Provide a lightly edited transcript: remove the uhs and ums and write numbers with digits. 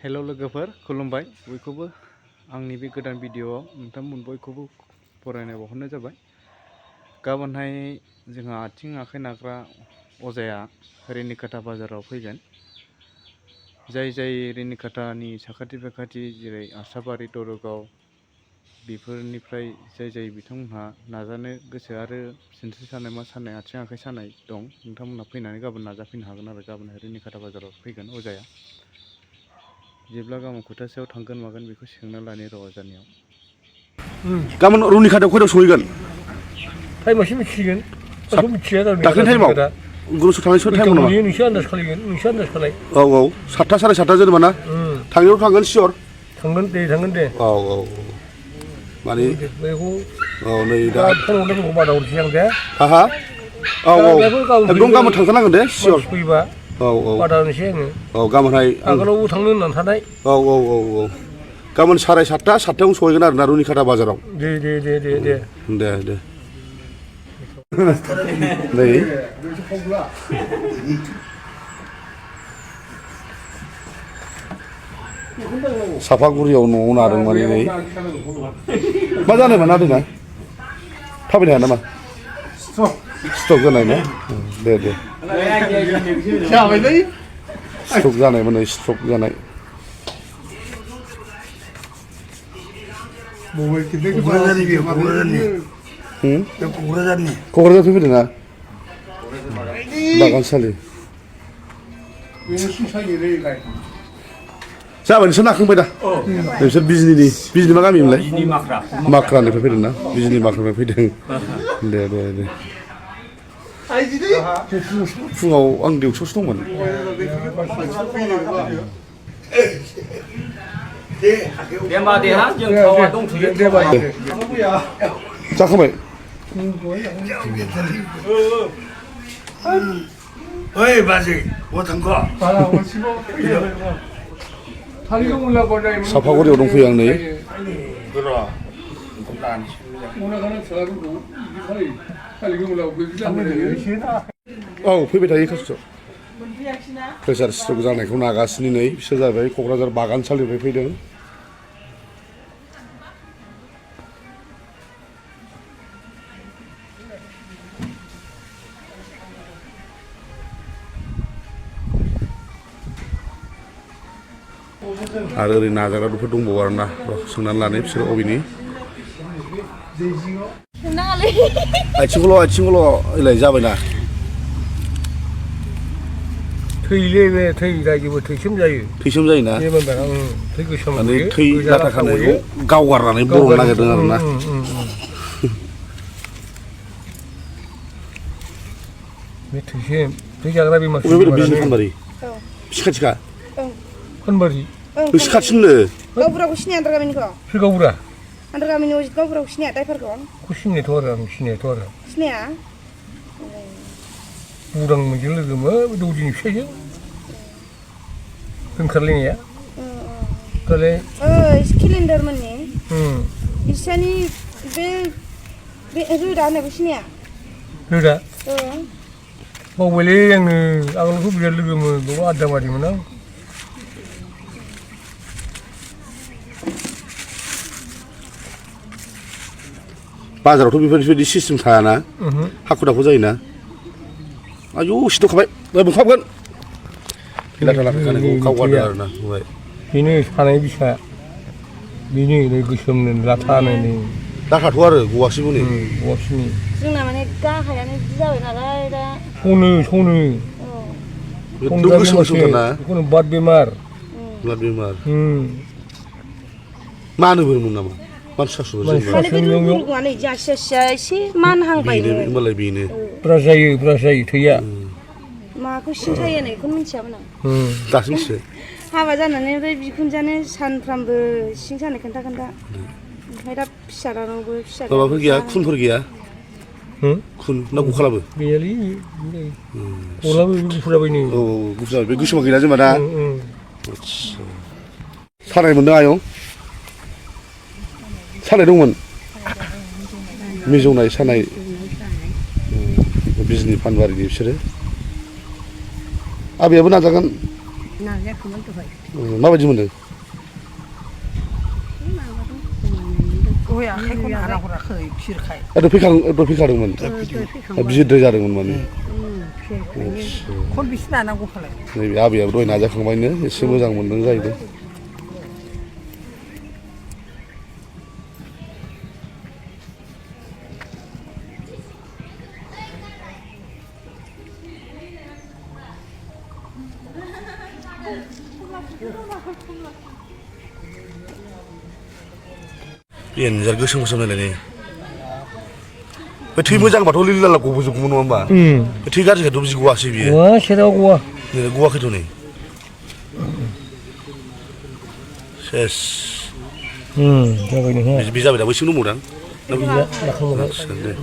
Hello लोगोफोर खुलुमबाय बयखौबो आंनि बे गोदान भिडिअआव नोंथांमोन बयखौबो बरायनाय बावहरनाय जाबाय। गाबोनहाय जोंहा आथिं आखाइ नाग्रा अजाया रेनिकाटा बाजाराव फैगोन। जाय रेनिकाटानि साखाथि फाखाथि जेरै आसाबारि दरगाव बेफोरनिफ्राय जाय बिथांमोनहा नाजानो गोसो आरो सिनस्रि सानाय मा सानाय आथिं आखाइ सानाय दं नोंथांमोनहा फैनानै गाबोन नाजाफैनो हागोन आरो गाबोनहाय रेनिकाटा बाजाराव फैगोन अजाया। जेब्ला गाबोन खयथासोआव थांगोन मागोन बेखौ सोंना लानि र' अजानियाव। गाबोन रेनिकाटायाव खयथायाव सहैगोन? टाइमावसो मिथिसिगोन। बेखौ मिथिया दाख्लै टाइमाव गुरुसो थांनायसो टाइमाव नामा? नोंसो आन्दाज खालायगोन नोंसो आन्दाज खालाय। औ 7था 7:30 जेनेबा ना? थांनायाव थांगोन सियर। थांगोन दे। औ माने बेखौ नै दा फन हरनायखौ बादा हरसै आं दे। हा एकदम गाबोन थांथारनांगोन दे सियर। फैबा औ बादा होनोसै आङो। औ गाबोनहाय आगोलावबो थांनो होननानै थानाय। औ गाबोन 7:30 7थायावनो सहैगोन आरो ना रेनिकाटा बाजाराव। दे। नै साफागुरियाव न'आव नादों माने नै मा जानायमोन नादोंना? थाबायनो हाया नामा? स्ट्रक जानाय ना? दे स्ट्रक जानायमोन नै स्ट्रक जानाय। क'क्राझार फैदों ना? बागानसालि जाबाय नोंसोर नाखांबाय दा? नोंसोर बिजनि मा गामिमोनलाय? माख्रानिफ्राय फैदों ना? बिजनि माख्रानिफ्राय फैदों। दे फुङाव आं डिउटियावसो दंमोन। जाखांबाय? ओइ बाजै बहा थांखो? साफागुरियाव दंफैयो आं नै। औ फैबाय थायो कास्ट'आव। प्रेसार स्ट्रक जानायखौ नागासिनो नै बिसोर जाबाय क'क्राझार बागानसालिनिफ्राय फैदों। आरो ओरै नाजाग्राफोर दंबावो आरो ना सोंनानै लानाय बिसोर अबेनि आथिंखौल' एलाय जाबायना थै जायोबो थैसोम जायोना थै गोसोम माने थै लाथा खानायखौ गावगारनानै बर'नो नागिरदों आरो ना। बे थै जाग्रा बेमार बिजनि फानबारि खाथिखा फानबारि नोंसि खाथिनो गावबुराखौ सिनाया आन्दार गामिनिखौ? सोर गावबुरा? आन्दार गामिनि अजित गावबुराखौ सिनाया ड्राइभारखौ? सिनायाथ' आरो आं सिनाया? बुदां मोनजों लोगोमोन बे दौदिनि फिसाइजों ओंखारलायनाया दालाय केलेन्डारमोननि बिसानि बे रोदा होननायखौ सिनाया? रोदा? बावबायलै आङो आगोलावथ' बिराद लोगोमोन बाव आड्डा मारिमोन आं। बाजारावथ' बेफोरबायदि सिस्टेम थायाना हाखु दाखु जायोना। आयौ सिथ'खाबाय मोनखाबगोन लाथा खानायखौ गावगारदों आरो ना। बेनो सानाय बिसा बेनो गोसोमनो लाथानो लाथाथ' आरो गवासिबो नै गवासिनि जोंना माने गाहायानो बिदि जाबाय नालाय दा सनो गोसोमथारना बेखौनो बाद बेमार मानोबोमोन नामा? मानसि एसे मानहांबाय होनबालाय बेनो ब्रास जायो थैया माखौ सिं सायो बेखौनो मिथियामोन आं दासो मिथियो। हाबा जानानै ओमफ्राय बिखुनजोआनो सानफ्रामबो सिं सानाय खोन्था ओमफ्राय दा फिसालानावबो माबाफोर गैया खुनफोर गैया? खुन ना गखालाबो? गैयालै गलाबो गुफुर जाबाय नै। गुफुर जाबाय बे गोसोमा गैला जेनेबा दा सानाय मोनदों आयं? सानाय दंमोन मिजौनाय सानाय बिजनि फानबारिनि बिसोरो आबैयाबो नाजागोन नाजायाखैमोन दहाय माबायदि मोनदों दहाय आखाइखौ नारा हराखै फिरखाय फैखादोंमोन बिजिरद्राय जादोंमोन माने खनबेसे नानांगौ फालाय नैबे आबैयाबो दहाय नाजाखांबायनो एसे मोजां मोनदों जाहैदों Pian jar gosoं gosoं नायलाय बे थै मोजांबाथ' लिलाला गबोजोबगौमोन नङा होमबा बे थै गाज्रिखायथ' बिदि गवासै बियो गवा सेराव गवा गवाखैथ' नै सेस जाबाय नोंहा बे जाबाय दा बैसिम दंबावदां जाखांबाय